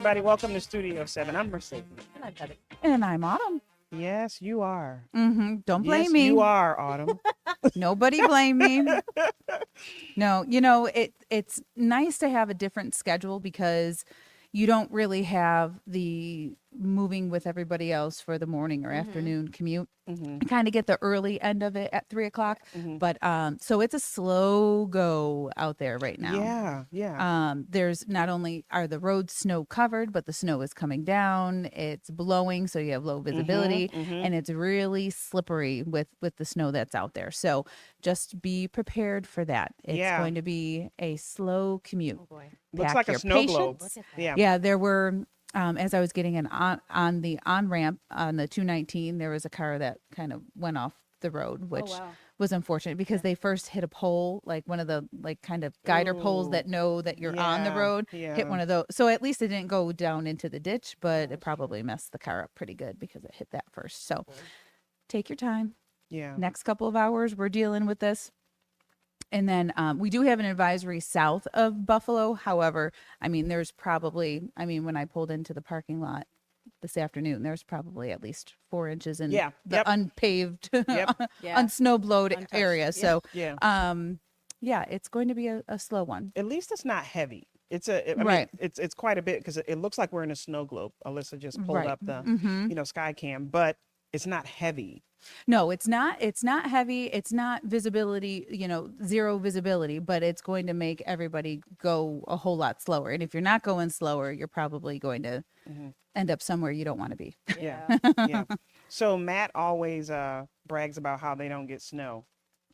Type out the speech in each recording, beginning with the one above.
Everybody, welcome to Studio 7. I'm Mercedes. And I've had it. And I'm Autumn. Yes, you are. Don't blame Yes, me. you are, Autumn. Nobody blame me. No, it's nice to have a different schedule because you don't really have the moving with everybody else for the morning or afternoon commute. Mhm. You kind of get the early end of it at 3:00. Mhm. But so it's a slow go out there right now. Yeah. There's not only are the roads snow covered, but the snow is coming down. It's blowing, so you have low visibility, mhm. and it's really slippery with the snow that's out there. So just be prepared for that. It's Yeah. going to be a slow commute. Oh boy. Looks Pack like a your snow globe. patience. Look at that. Yeah. Yeah, there were as I was getting on the on ramp on the 219, there was a car that kind of went off the road, which wow. was unfortunate because they first hit a pole, like one of the like kind of guider poles Ooh. that know that you're on the Yeah, road. yeah. Hit one of those. So at least it didn't go down into the ditch, but it probably messed the car up pretty good because it hit that first. So take your time. Yeah. Next couple of hours, we're dealing with this. And then we do have an advisory south of Buffalo. However, I mean, there's probably, when I pulled into the parking lot this afternoon, there's probably at least 4 inches in Yeah. the Yep. unpaved, Yep. Yeah. unsnowblowed Untouched. area. Yeah. So, Yeah. yeah, it's going to be a slow one. At least it's not heavy. I mean, Right. it's quite a bit because it looks like we're in a snow globe. Alyssa just pulled Right. up the, Mm-hmm. sky cam, but it's not heavy. No, it's not. It's not heavy. It's not visibility, zero visibility, but it's going to make everybody go a whole lot slower. And if you're not going slower, you're probably going to Mhm. end up somewhere you don't want to be. Yeah. Yeah. So Matt always brags about how they don't get snow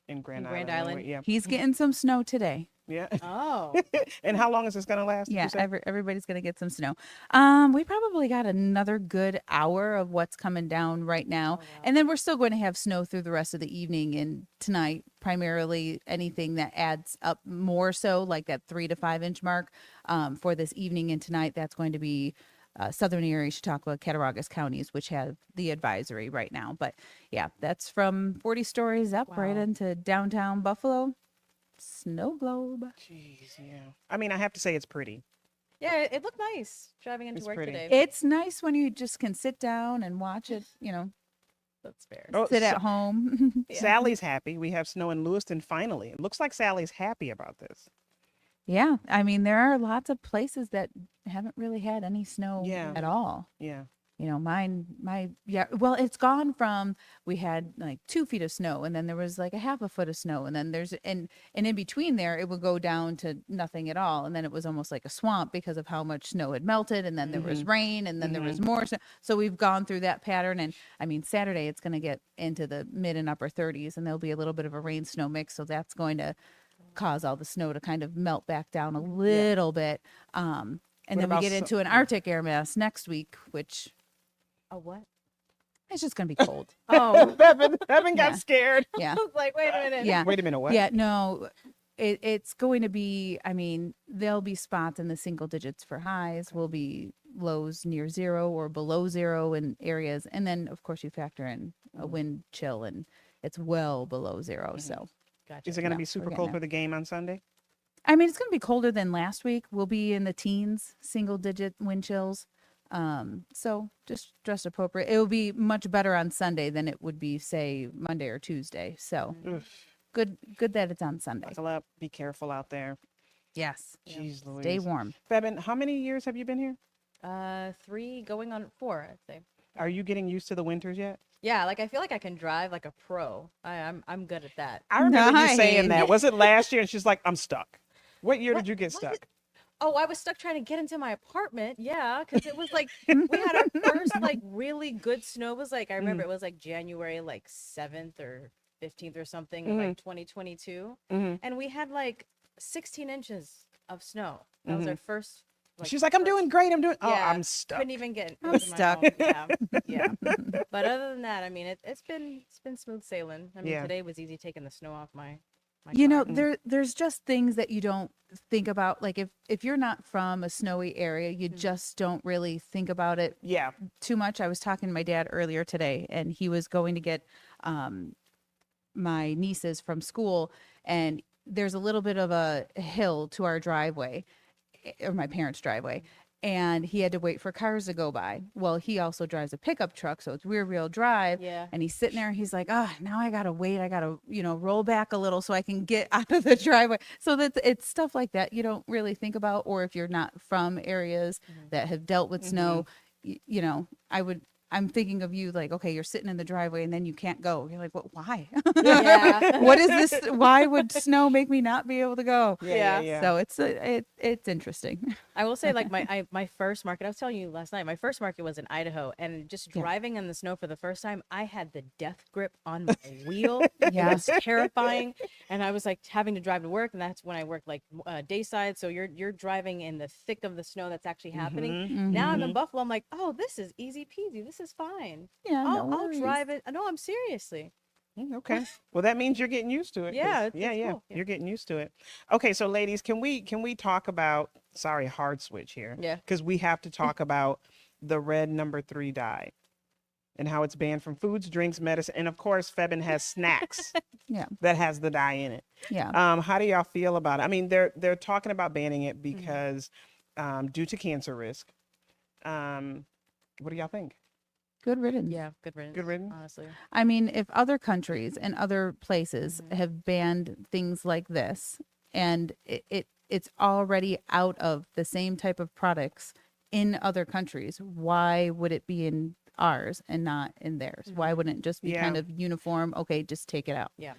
in Grand Grand Island. Island? Yeah. He's getting some snow today. Yeah. Oh. And how long is this gonna last? did you Yeah, say? everybody's gonna get some snow. We probably got another good hour of what's coming down right now, wow. and then we're still going to have snow through the rest of the evening and tonight. Primarily, anything that adds up more so, like that 3 to 5 inch mark, for this evening and tonight. That's going to be Southern Erie, Chautauqua, Cattaraugus counties, which have the advisory right now. But yeah, that's from 40 stories up right Wow. into downtown Buffalo. Snow globe. Jeez, yeah. I mean, I have to say it's pretty. Yeah, it looked nice driving into It's work pretty. today. It's nice when you just can sit down and watch it, That's fair. Oh, sit at home. Yeah. Sally's happy. We have snow in Lewiston finally. It looks like Sally's happy about this. Yeah, I mean, there are lots of places that haven't really had any snow Yeah. at all. Yeah. Well, it's gone from, we had like 2 feet of snow, and then there was like a half a foot of snow, and then and in between there, it would go down to nothing at all, and then it was almost like a swamp because of how much snow had melted, and then there was rain, and then there was more snow. So we've gone through that pattern, and I mean, Saturday it's going to get into the mid and upper 30s, and there'll be a little bit of a rain snow mix, so that's going to cause all the snow to kind of melt back down a little bit. And What then we about get into an Arctic air mass next week, which A what? it's just going to be cold. Oh. Evan got Yeah. scared. Yeah. I was like, wait a minute. Yeah. Wait a minute, what? Yeah. No, it's going to be, I mean, there'll be spots in the single digits for highs, will be lows near zero or below zero in areas. And then, of course, you factor in a wind chill, and it's well below zero. So, Gotcha. Is it going to Yeah, be we're super getting cold there. for the game on Sunday? I mean, it's going to be colder than last week. We'll be in the teens, single digit wind chills. So just dress appropriate. It will be much better on Sunday than it would be, say, Monday or Tuesday. So Oof. good that it's on Sunday. Buckle up. Be careful out there. Yes. Jeez Louise. Stay warm. Bevin, how many years have you been here? 3 going on 4, I'd say. Are you getting used to the winters yet? Yeah, like I feel like I can drive like a pro. I'm good at that. I remember you saying Nice. that. Was it last year? And she's like, I'm stuck. What year What- did you get what stuck? did- Oh, I was stuck trying to get into my apartment. Yeah, because it was like we had our first like really good snow. It was like I remember it was like January like 7th or 15th or something of like 2022, Mhm. and we had like 16 inches of snow. That was our first. She's like, I'm doing great. I'm doing. Oh, Yeah, I'm stuck. Couldn't even get. I'm into my stuck. home. Yeah, yeah. But other than that, I mean, it's been smooth sailing. I mean, Yeah. today was easy taking the snow off my. You know, car. there's just things that you don't think about. Like if you're not from a snowy area, you just don't really think about it Yeah. too much. I was talking to my dad earlier today, and he was going to get my nieces from school, and there's a little bit of a hill to our driveway, or my parents' driveway, and he had to wait for cars to go by. Well, he also drives a pickup truck, so it's rear wheel drive. Yeah. And he's sitting there, he's like, now I gotta wait. I gotta, roll back a little so I can get out of the driveway. So that it's stuff like that you don't really think about, or if you're not from areas that have dealt with snow, I'm thinking of you like, okay, you're sitting in the driveway and then you can't go. You're like, what? Why? Yeah. What is this? Why would snow make me not be able to go? Yeah. So it's interesting. I will say, like my first market, I was telling you last night, my first market was in Idaho, and just Yeah. driving in the snow for the first time, I had the death grip on my wheel. Yeah. It was terrifying, and I was like having to drive to work, and that's when I worked like dayside. So you're driving in the thick of the snow that's actually happening. Mhm. Now I'm in Buffalo. I'm like, oh, this is easy peasy. This is fine. Yeah, I'll worries. drive it. No, I'm seriously. Okay. Well, that means you're getting used to it. 'cause- Yeah, Yeah. it's Yeah. cool. Yeah. You're getting used to it. Okay. So, ladies, can we talk about? Sorry, hard switch here. Yeah. Because we have to talk about the red number 3 dye, and how it's banned from foods, drinks, medicine, and of course, Febin has snacks. Yeah. That has the dye in it. Yeah. How do y'all feel about it? I mean, they're talking about banning it because due to cancer risk. What do y'all think? Good riddance. Yeah, good riddance. Good riddance? Honestly. I mean, if other countries and other places have banned things like this, and it's already out of the same type of products in other countries, why would it be in ours and not in theirs? Why wouldn't it just be Yeah. kind of uniform? Okay, just take it out. Yeah.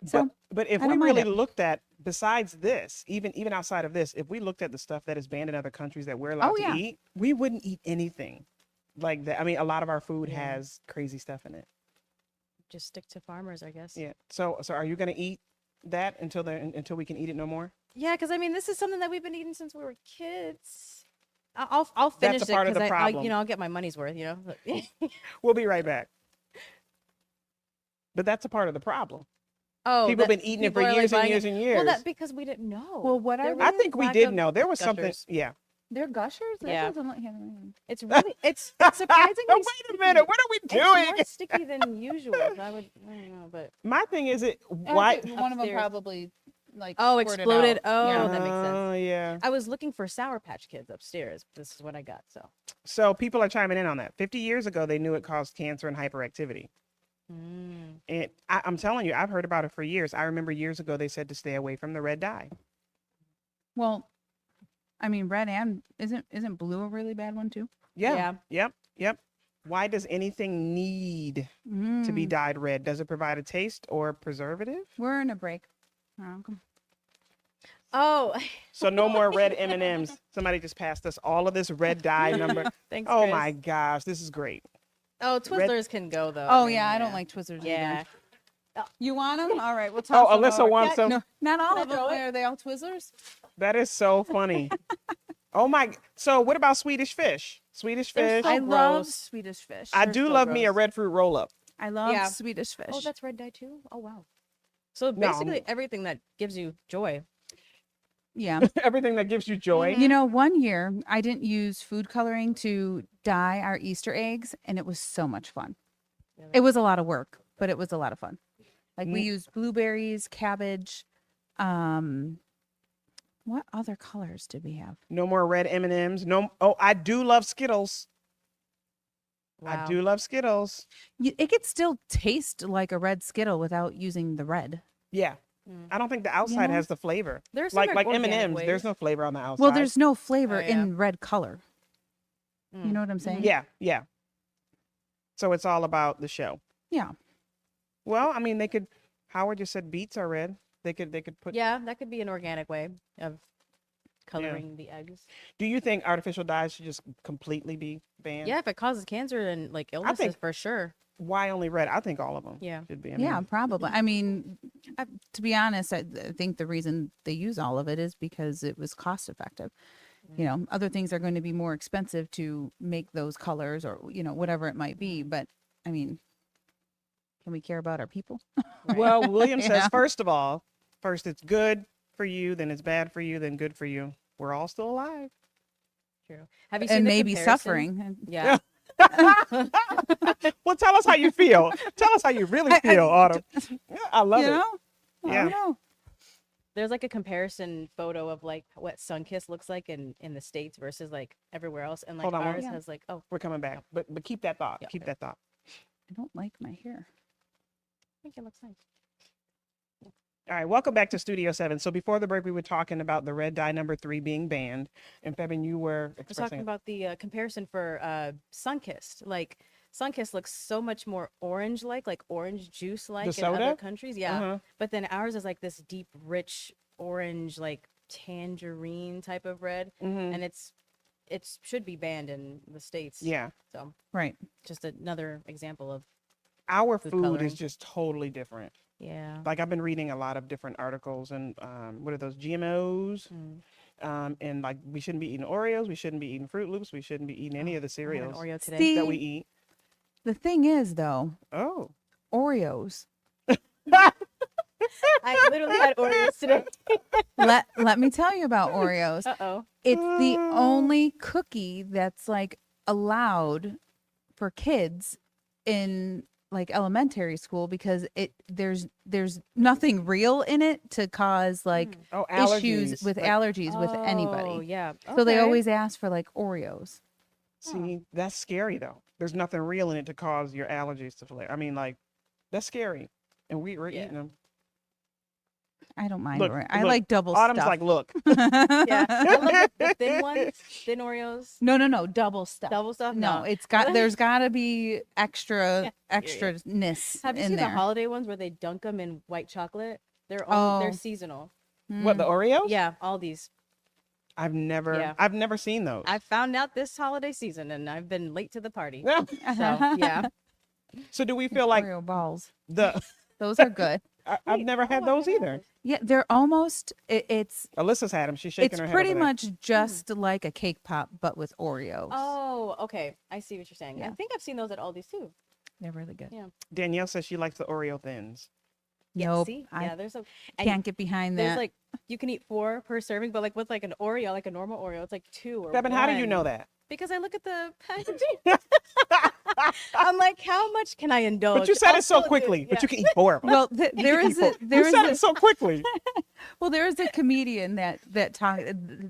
So But if I we don't mind really it. looked at, besides this, even outside of this, if we looked at the stuff that is banned in other countries that we're allowed Oh, to yeah. eat, we wouldn't eat anything like that. I mean, a lot of our food Yeah. has crazy stuff in it. Just stick to farmers, I guess. Yeah. So are you gonna eat that until we can eat it no more? Yeah, because I mean, this is something that we've been eating since we were kids. I'll finish That's a it part of because the problem. I'll get my money's worth. We'll be right back. But that's a part of the problem. Oh, People have that been eating it for people are, like, years and buying years and years. Well, that because we didn't know. Well, what There are was I think we lack did of know. There was something. gushers. Yeah. they're gushers. That Yeah. doesn't look- It's really it's surprisingly. Oh, wait a minute. What are we It's doing? more sticky than usual. I don't know, but My thing is, I why? think one of them Upstairs. probably like Oh, squirted exploded. out. Oh, Yeah. that makes sense. Oh, yeah. I was looking for Sour Patch Kids upstairs. This is what I got. So. So people are chiming in on that. 50 years ago, they knew it caused cancer and hyperactivity. And I'm telling you, I've heard about it for years. I remember years ago they said to stay away from the red dye. Well, I mean, red and isn't blue a really bad one too? Yeah. Yep. Why does anything need to be dyed red? Does it provide a taste or preservative? We're in a break. Come- Oh, So no more red M&Ms. Somebody just passed us all of this red dye number. thanks. Oh Chris. my gosh, this is great. Oh, Twizzlers can go though. Oh I mean, yeah, I don't like Twizzlers Yeah. either. You want them? All right, we'll Oh, toss them Alyssa over. wants some. No, not all of them. throw it? Are they all Twizzlers? That is so funny. Oh my. So what about Swedish fish? Swedish They're fish. so I love gross. Swedish fish. I they're do so love me a gross. red fruit roll up. I love Yeah. Swedish fish. Oh, that's red dye too. Oh wow. So No. basically everything that gives you joy. yeah. Everything that gives you joy. You know, one year I didn't use food coloring to dye our Easter eggs, and it was so much fun. Really? It was a lot of work, but it was a lot of fun. Like we Mm. used blueberries, cabbage. What other colors did we have? No more red M&Ms. No. Oh, I do love Skittles. Wow. I do love Skittles. It could still taste like a red Skittle without using the red. Yeah. Mm. I don't think the outside know? has the flavor. There's some Like organic M&Ms, ways. there's no flavor on the outside. Well, there's no flavor Oh, yeah. in red color. You Mm. know what I'm saying? Yeah. So it's all about the show. Yeah. Well, I mean, they could. Howard just said beets are red. They could put. Yeah, that could be an organic way of coloring the eggs. Do you think artificial dyes should just completely be banned? Yeah, if it causes cancer and like illnesses, think- for sure. Why only red? I think all of them. Yeah. Should be. I Yeah, mean, probably. I mean, to be honest, I think the reason they use all of it is because it was cost effective. You know, other things are going to be more expensive to make those colors or, whatever it might be. But I mean, can we care about our people? Right. Well, William says, Yeah. first it's good for you, then it's bad for you, then good for you. We're all still alive. True. Have you seen And the maybe comparison? suffering. And- Yeah. Well, tell us how you feel. Tell us how you really feel, Autumn. Yeah, I love you it. know? I Yeah. don't know. There's like a comparison photo of like what Sunkist looks like in the States versus like everywhere else, and like Hold on, ours yeah. has like, oh, We're coming back, but keep that thought. Yeah, Keep okay. that thought. I don't like my hair. I think it looks nice. All right, welcome back to Studio 7. So before the break, we were talking about the red dye number 3 being banned, and Febin, you were I was expressing talking about the comparison for Sunkist. Like Sunkist looks so much more orange-like, like orange juice-like in soda? other countries. Yeah, Uh-huh. but then ours is like this deep, rich orange, like tangerine type of red, Mhm. and it should be banned in the States. Yeah, So Right. just another example of our Food food coloring. is just totally different. yeah. Like I've been reading a lot of different articles, and what are those GMOs? Mm. And like we shouldn't be eating Oreos, we shouldn't be eating Fruit Loops, we shouldn't be eating any of the I had an cereals Oreo today. See, that we eat. the thing is, though, Oh, Oreos. I literally had Oreos today. Let me tell you about Oreos. Uh-oh. It's the only cookie that's like allowed for kids in like elementary school because there's nothing real in it to cause like oh, issues allergies. with Like, allergies with Oh, anybody. yeah. So they Okay. always ask for like Oreos. see, that's scary though. There's nothing real in it to cause your allergies to flare. I mean, like that's scary, and we're Yeah. eating them. I don't mind Look, Oreo. I look, like double Autumn's stuff. like, look, Yeah. I love the thin ones, thin Oreos. No, double stuff. Double stuff? No, No. it's got there's got to be extra Yeah. extraness Have you in seen there. the holiday ones where they dunk them in white chocolate? They're Oh. seasonal. what the Oreos? Yeah, all these. I've never, Yeah. I've never seen those. I found out this holiday season, and I've been late to the party. Yeah. So yeah. So do we feel like Oreo balls. the? Those are good. I've never had those either. Yeah, they're almost it's Alyssa's had them. She's shaking it's her head. pretty over there. much just like a cake pop but with Oreos. Oh, okay. I see what you're saying. I Yeah. think I've seen those at Aldi's too. They're really good. Yeah. Danielle says she likes the Oreo thins. Yeah. Nope, See? I Yeah. There's a. And can't get behind there's that. like you can eat 4 per serving, but like with like an Oreo, like a normal Oreo, it's like 2 or Devin, how do you 1. know that? Because I look at the packaging. I'm like, how much can I indulge? But you said I'll it so still do quickly. it. But Yeah. you can eat 4 of them. Well, there is a you there is said a, it so quickly. well there is a comedian that talked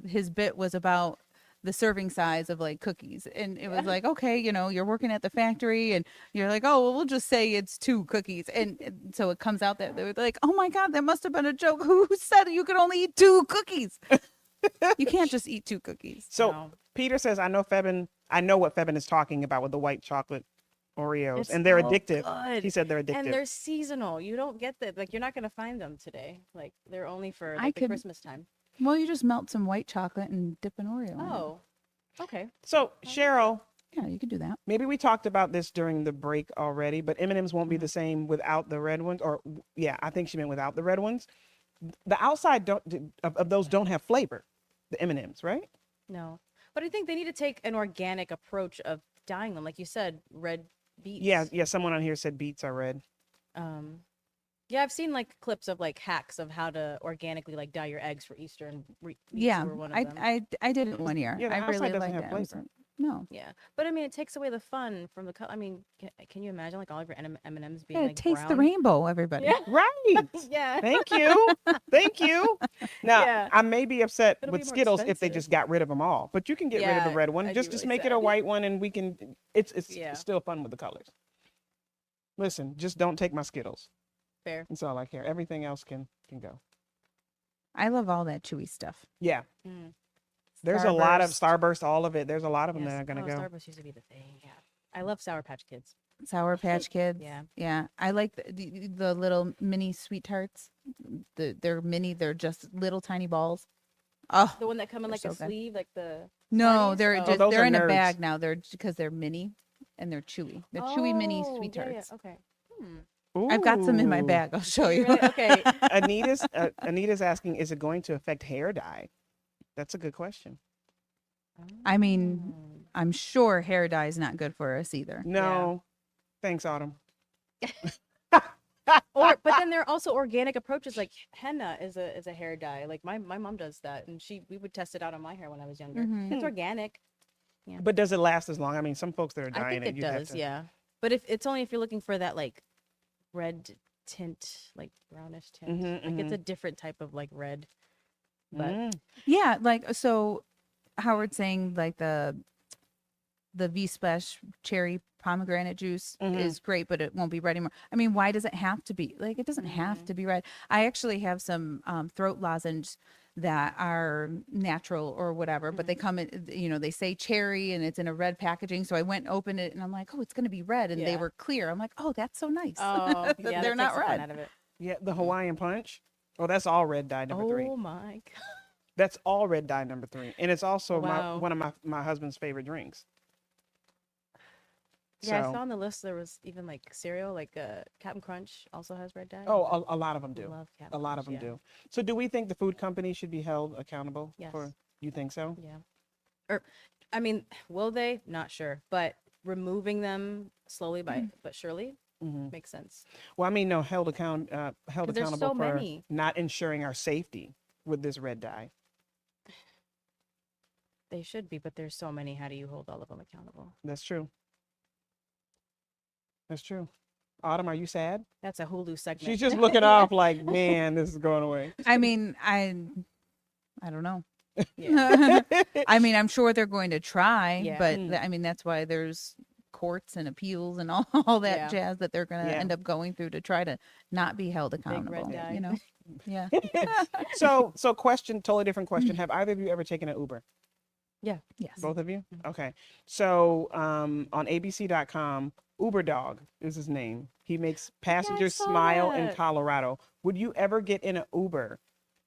his bit was about the serving size of like cookies, and it was like, okay, you're working at the factory and you're like, oh well, we'll just say it's 2 cookies, and so it comes out that they're like, oh my god, that must have been a joke. Who said you could only eat 2 cookies? You can't just eat 2 cookies. So No. Peter says, I know what Febin is talking about with the white chocolate Oreos, It's and they're so addictive. good. He said they're addictive. And they're seasonal. You don't get that. Like, you're not going to find them today. Like, they're only for I like, the could- Christmas time. Well, you just melt some white chocolate and dip an Oreo in it. Oh, okay. So Cheryl, Yeah, you could do that. maybe we talked about this during the break already, but M&Ms won't be Mm-hmm. the same without the red ones. Or yeah, I think she meant without the red ones. The outside of those don't have flavor. The M&Ms, right? No. But I think they need to take an organic approach of dyeing them. Like you said, red beets. Yeah. Someone on here said beets are red. Yeah, I've seen like clips of like hacks of how to organically like dye your eggs for Easter, and beets Yeah, were one of I, them. I did it one year. Yeah, the I outside really doesn't liked have it. I was flavor. like, no, Yeah, but I mean, it takes away the fun from the color. I mean, can you imagine like all of your M&Ms being yeah, like taste the brown? rainbow, everybody. Yeah. Right. Yeah. Thank you. Thank you. Now, Yeah. I may be upset It'll with be more Skittles if they expensive. just got rid of them all, but you can get rid of Yeah, the red one. I'd Just be really make it a sad. white one, and we can. It's Yeah. still fun with the colors. Listen, just don't take my Skittles. Fair. That's all I care. Everything else can go. I love all that chewy stuff. Yeah. Mm. There's a lot of Starburst. Starburst, all of it. There's a lot of them Yes. that are gonna Oh, go. Starburst used to be the thing. Yeah. I love Sour Patch Kids. Sour Patch Kids. Yeah. Yeah, I like the little mini sweet tarts. They're mini. They're just little tiny balls. Oh The one that come in They're like so a good. sleeve, like the. no, Smarties? they're Oh. just those they're are in a nerds. bag now. They're because they're mini and they're chewy. They're chewy mini Oh, sweet yeah, tarts. yeah, okay. Hmm. I've got some in my Ooh. bag. I'll show you. Really? Okay. Anita's asking, is it going to affect hair dye? That's a good question. I mean, Mm. I'm sure hair dye is not good for us either. No. Thanks, Autumn. But then there are also organic approaches, like henna is a hair dye. Like my mom does that, and we would test it out on my hair when I was younger. Mhm. It's organic. But does it last as long? I mean, some folks that are I dyeing think it you'd have does, to- yeah. But if it's only if you're looking for that like red tint, like brownish tint. Mhm, Like it's mhm. a different type of like red. But Mm. Yeah, like so Howard saying like the V Splash cherry pomegranate juice Mhm. is great, but it won't be red anymore. I mean, why does it have to be? Like, it doesn't have to be red. I actually have some throat lozenges that are natural or whatever, but they come in, they say cherry and it's in a red packaging. So I went and opened it and I'm like, oh, it's going to be red. And they Yeah. were clear. I'm like, oh, that's so nice. oh that yeah, they're that not takes the fun red. out of it. Yeah, the Hawaiian punch. Oh, that's all red dye number 3. Oh my god. That's all red dye number 3, and it's also Wow. one of my husband's favorite drinks. Yeah, I So, saw on the list there was even like cereal, like Captain Crunch also has red dye. oh, a lot of them do. Love A Captain lot of Crunch, them yeah. do. So, do we think the food company should be held accountable for? Yes. You think so? Yeah. Or, I mean, will they? Not sure, but removing them slowly but surely Hmm. makes sense. Well, I mean, no, held 'Cause there's accountable so for many. not ensuring our safety with this red dye. They should be, but there's so many. How do you hold all of them accountable? That's true. That's true. Autumn, are you sad? That's a Hulu segment. She's just looking off like, man, this is going away. I mean, I don't know. Yeah. I mean, I'm sure they're going to try, Yeah. but I mean, that's why there's courts and appeals and all that Yeah. jazz that they're going to Yeah. end up going through to try to not be held red accountable. dye. Yeah. So question, totally different question. Have either of you ever taken an Uber? Yeah. Yes. Both of you? Okay. So on abc.com, Uber Dog is his name. He makes passengers saw smile in that. Colorado. Would you ever get in an Uber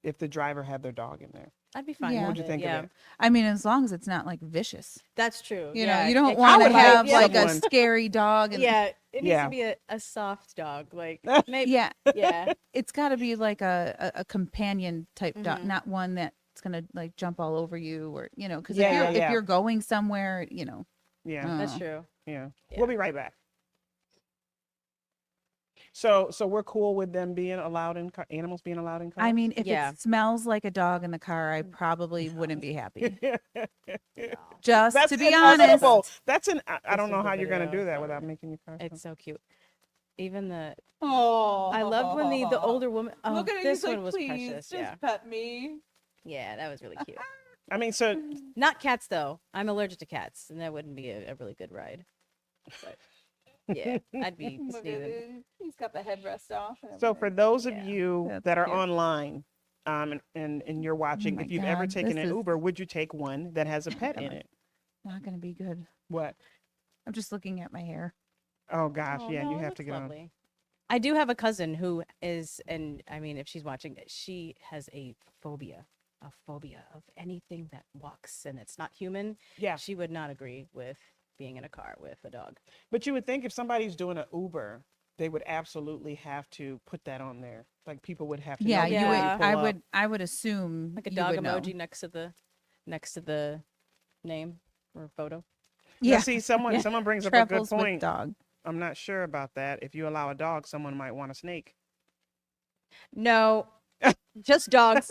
if the driver had their dog in there? I'd be fine. Yeah. with What'd you it, think yeah. of it? I mean, as long as it's not like vicious. That's true. You yeah. know, you don't It want to would kinda have like like a someone- scary dog. And, Yeah, it needs Yeah. to be a soft dog. Like maybe. Yeah. Yeah. It's got to be like a companion type dog, Mhm. not one that's going to like jump all over you or, because Yeah, yeah. if you're going somewhere, Yeah. That's Oh. true. Yeah. Yeah. We'll be right back. So we're cool with them being allowed in animals being allowed in cars. I mean, if Yeah. it smells like a dog in the car, I probably wouldn't be happy. No. Just that's to be honest. inevitable. That's an. I This don't know is the how you're gonna video. do that without making your car. smell. It's so cute. Even the Oh, I loved when the older woman. Oh, Look at it. this He's one like, was please, precious. just Yeah. pet me. Yeah, that was really cute. I mean, so Not cats though. I'm allergic to cats, and that wouldn't be a really good ride. But yeah, I'd be Look at sneezing. it. He's got the headrest off. and so for everything. those of Yeah. you That's that are cute. online, and you're watching, my if you've ever God, taken this an is- Uber, would you take one that has a pet in Come on. it? Not gonna be good. What? I'm just looking at my hair. Oh gosh, Oh, yeah, no, you it have to looks get on. lovely. I do have a cousin who is, and I mean, if she's watching, she has a phobia of anything that walks and it's not human. Yeah, She would not agree with being in a car with a dog. but you would think if somebody's doing an Uber, they would absolutely have to put that on there. Like people would have to. Yeah, know you before Yeah. would. pull I up. would. I would assume Like a you dog would know. emoji next to the name or photo. Now, Yeah, see, someone brings up a good travels with point. dog. I'm not sure about that. If you allow a dog, someone might want a snake. No, just dogs.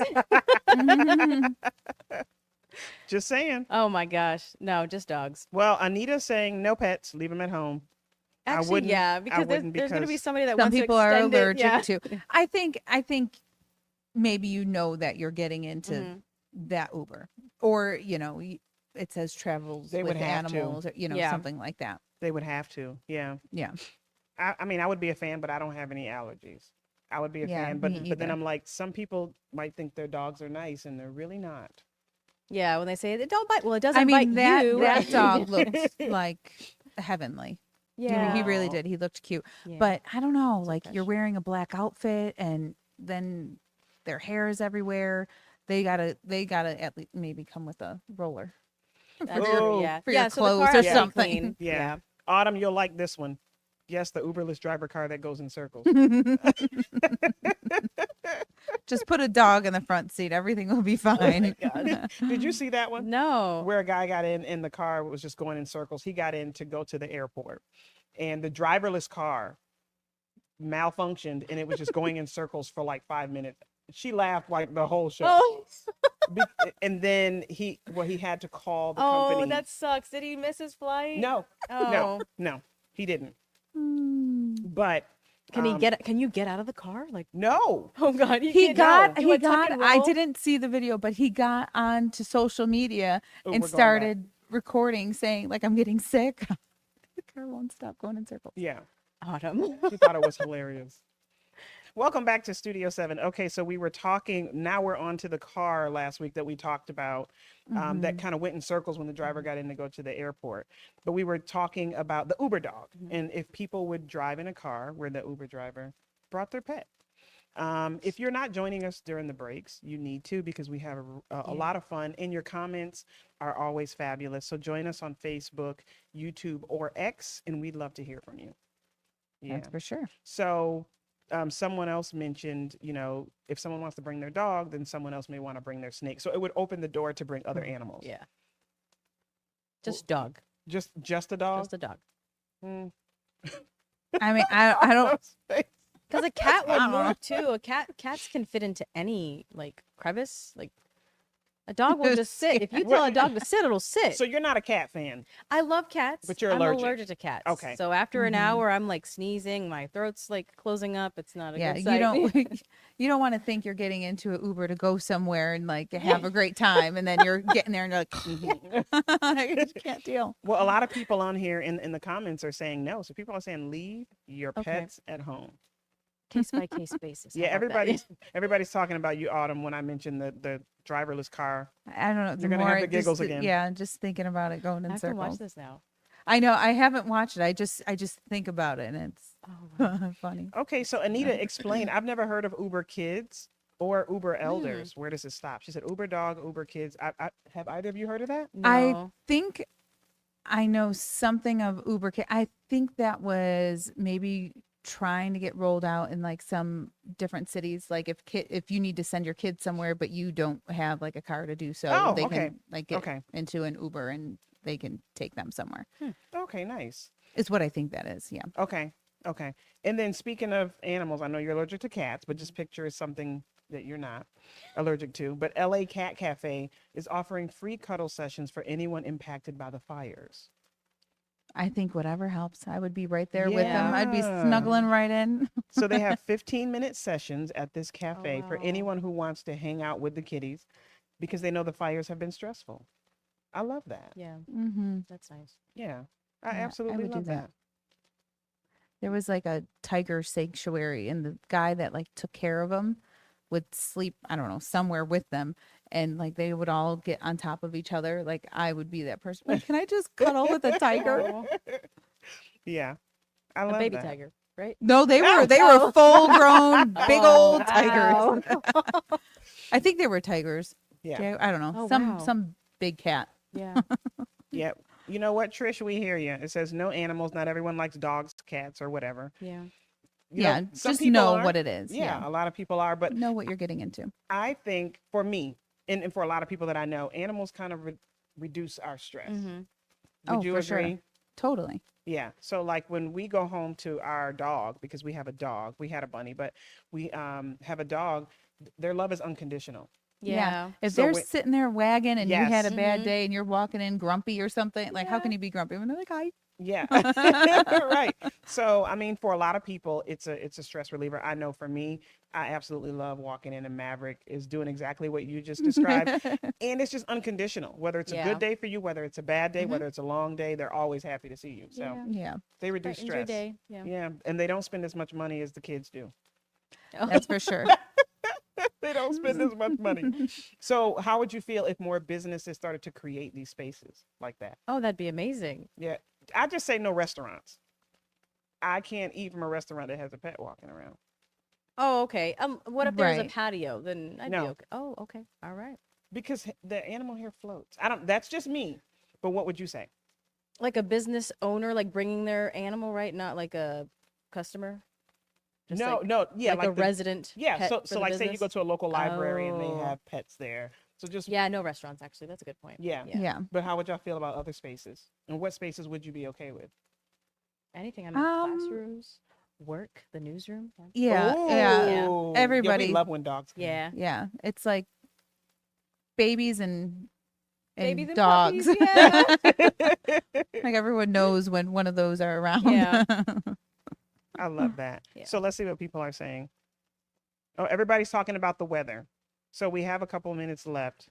Just saying. Oh my gosh, no, just dogs. Well, Anita's saying no pets, leave them at home. Actually, wouldn't- yeah, I because wouldn't there's going to be because somebody that Some wants people to are extend it. allergic Yeah. to. I think maybe that you're getting into Mhm. that Uber, or it says travels They with would have to. animals, or Yeah. something like that. They would have to. Yeah. Yeah. I mean, I would be a fan, but I don't have any allergies. I would be a Yeah, fan, but me but then either. I'm like, some people might think their dogs are nice, and they're really not. Yeah, when they say it don't bite, well, it doesn't I mean bite that you. that dog looked like heavenly. Yeah, He really did. He looked cute. Yeah. But I don't know, So like you're fresh. wearing a black outfit and then their hair is everywhere. They gotta at least maybe come with a roller. That's Oh, true, yeah, for your yeah. So the clothes car or has to be something. clean. Yeah. Autumn, you'll like this one. Yes, the Uberless driver car that goes in circles. Just put a dog in the front seat. Everything will be fine. God. Did you see that one? No. Where a guy got in the car, was just going in circles. He got in to go to the airport, and the driverless car malfunctioned, and it was just going in circles for like 5 minutes. She laughed like the whole show. Oh, And then he had to call the oh, company. that sucks. Did he miss his flight? No, Oh. no, he didn't. Hmm. But Can you get out of the car? Like, No. oh God, you He can't got, do he a tuck got, and I roll? didn't see the video, but he got onto social media Ooh, and we're going back. started recording saying, like, I'm getting sick. The car won't stop going in circles. Yeah. Autumn. She thought it was hilarious. Welcome back to Studio 7. Okay, so we were talking, now we're on to the car last week that we talked about that kind of went in circles when the driver got in to go to the airport. But we were talking about the Uber dog and if people would drive in a car where the Uber driver brought their pet. If you're not joining us during the breaks, you need to because we have a lot of fun and your comments are always fabulous. So join us on Facebook, YouTube, or X, and we'd love to hear from you. Yeah. That's for sure. So someone else mentioned, if someone wants to bring their dog, then someone else may want to bring their snake. So it would open the door to bring other animals. Yeah. Just dog. Just a dog? Just a dog. Mm. I mean, I don't, Because a cat would I don't know. move too. Cats can fit into any like crevice. Like a dog will just sit. If you tell a dog to sit, it'll sit. So you're not a cat fan. I love cats, But you're I'm allergic. allergic to cats. Okay. So after an hour, I'm like sneezing, my throat's like closing up. It's not a yeah, good you sight. don't, you don't want to think you're getting into an Uber to go somewhere and like have a great time. And then you're getting there and you're like, I just can't deal. Well, a lot of people on here in the comments are saying no. So people are saying leave your Okay. pets at home. Case by case basis. Yeah, How about that? everybody's talking about you, Autumn, when I mentioned the driverless car. I don't know. The You're gonna more have the I giggles just, again. Yeah, just thinking about it going I in have to watch circles. this now. I know. I haven't watched it. I just think about it and Oh, wow. it's funny. Okay, so Anita, explain. I've never heard of Uber Kids or Uber Elders. Where does it stop? She said Uber Dog, Uber Kids. I have either of you heard of that? I No. think I know something of Uber. I think that was maybe trying to get rolled out in like some different cities. Like if you need to send your kids somewhere, but you don't have like a car to do so, Oh, they okay. can like get Okay. into an Uber and they can take them somewhere. Okay, nice. Is what I think that is. Yeah. Okay. And then speaking of animals, I know you're allergic to cats, but just picture something that you're not allergic to. But LA Cat Cafe is offering free cuddle sessions for anyone impacted by the fires. I think whatever helps. I would be right there with them. I'd be Yeah. snuggling right in. So they have 15-minute sessions at this cafe for wow. anyone who wants to hang out with the kitties because they know the fires have been stressful. I love that. Yeah, Mm-hmm. that's nice. Yeah, I Yeah, I absolutely would do love that. There was like a tiger sanctuary, and the guy that like took care of them would sleep, I don't know, somewhere with them, and like they would all get on top of each other. Like I would be that person. Like, can I just cuddle with a tiger? Oh, Yeah, I a love baby that. tiger, right? No, they No. were full grown, big old Wow. tigers. I think they were tigers. Yeah, Yeah, I don't know, Oh, some wow. some big cat. Yeah. yeah. You know what, Trish? We hear you. It says no animals. Not everyone likes dogs, cats, or whatever. Yeah. You Yeah, know, some just people know are. what it is. Yeah, a lot of people are, but Know what you're getting into. I think for me and for a lot of people that I know, animals kind of reduce our stress. Mm-hmm. Would Oh, you for sure. agree? Totally. Yeah. So like when we go home to our dog, because we have a dog, we had a bunny, but we have a dog, their love is unconditional. Yeah. If So they're when- sitting there wagging and you had a Yes. bad Mhm. day and you're walking in grumpy or something, like how Yeah. can you be grumpy when they're like, hi? Yeah. Right. So I mean, for a lot of people, it's a stress reliever. I know for me, I absolutely love walking in, and Maverick is doing exactly what you just described. And it's just unconditional. Whether it's a Yeah. good day for you, whether it's a bad day, Mhm. whether it's a long day, they're always happy to see you. So Yeah. Yeah, they reduce Brighten your stress. day. Yeah. Yeah. And they don't spend as much money as the kids do. that's for sure. They don't spend as much money. So how would you feel if more businesses started to create these spaces like that? Oh, that'd be amazing. Yeah. I just say no restaurants. I can't eat from a restaurant that has a pet walking around. Oh, okay. What if there was a Right. patio? Then I'd No. be okay. Oh, okay. All right. Because the animal hair floats. That's just me. But what would you say? Like a business owner, like bringing their animal, right? Not like a customer. Just No, like, no, yeah, like a the- resident. Yeah, pet so for the like say you go business? to a local library and they Oh. have pets there. So just Yeah, no restaurants. Actually, that's a good point. Yeah. Yeah. But how would y'all feel about other spaces? And what spaces would you be okay with? Anything. I mean, classrooms, work, the newsroom. Yeah. Ooh. Yeah. Yeah, Everybody- we love when dogs come. Yeah. Yeah. It's like babies and Babies and dogs. puppies, yeah. Like everyone knows when one of those are around. Yeah. I I love that. Yeah. So let's see what people are saying. Oh, everybody's talking about the weather. So we have a couple minutes left.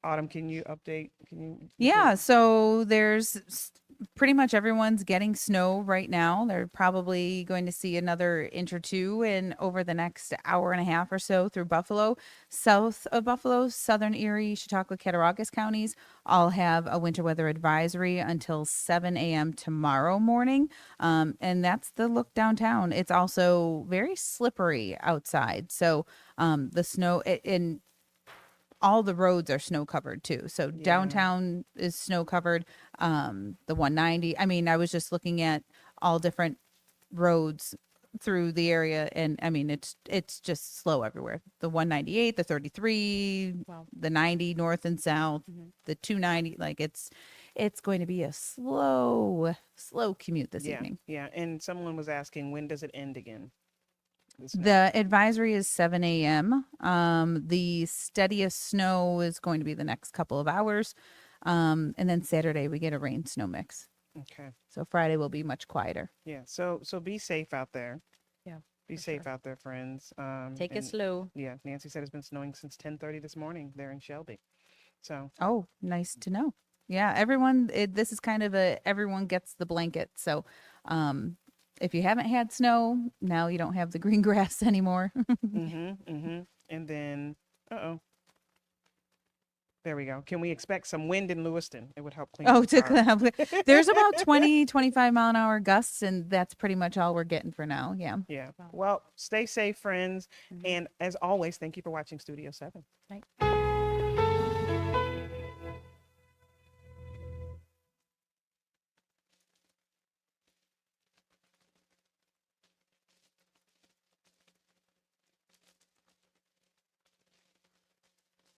Autumn, can you update? Can you? Yeah, so pretty much everyone's getting snow right now. They're probably going to see another inch or two in over the next hour and a half or so through Buffalo. South of Buffalo, southern Erie, Chautauqua, Cattaraugus counties all have a winter weather advisory until 7 a.m. tomorrow morning. And that's the look downtown. It's also very slippery outside. So the snow in all the roads are snow covered too. So downtown is snow covered. The 190. I mean, I was just looking at all different roads through the area, and I mean, it's just slow everywhere. The 198, the 33, Wow. the 90 north and south, the 290. Like it's going to be a slow commute this evening. Yeah. And someone was asking, when does it end again? The advisory is 7 a.m. The steadiest snow is going to be the next couple of hours. And then Saturday we get a rain snow mix. Okay. So Friday will be much quieter. Yeah. So be safe out there. Yeah. Be safe out there, friends. Take it and slow. Yeah. Nancy said it's been snowing since 10:30 this morning there in Shelby. So Oh, nice to know. Yeah, this is kind of everyone gets the blanket. So if you haven't had snow, now you don't have the green grass anymore. and then there we go. Can we expect some wind in Lewiston? It would help clean up the car. There's about 20, 25 mile an hour gusts, and that's pretty much all we're getting for now. Yeah. Yeah. Well, stay safe, friends. And as always, thank you for watching Studio 7. Right.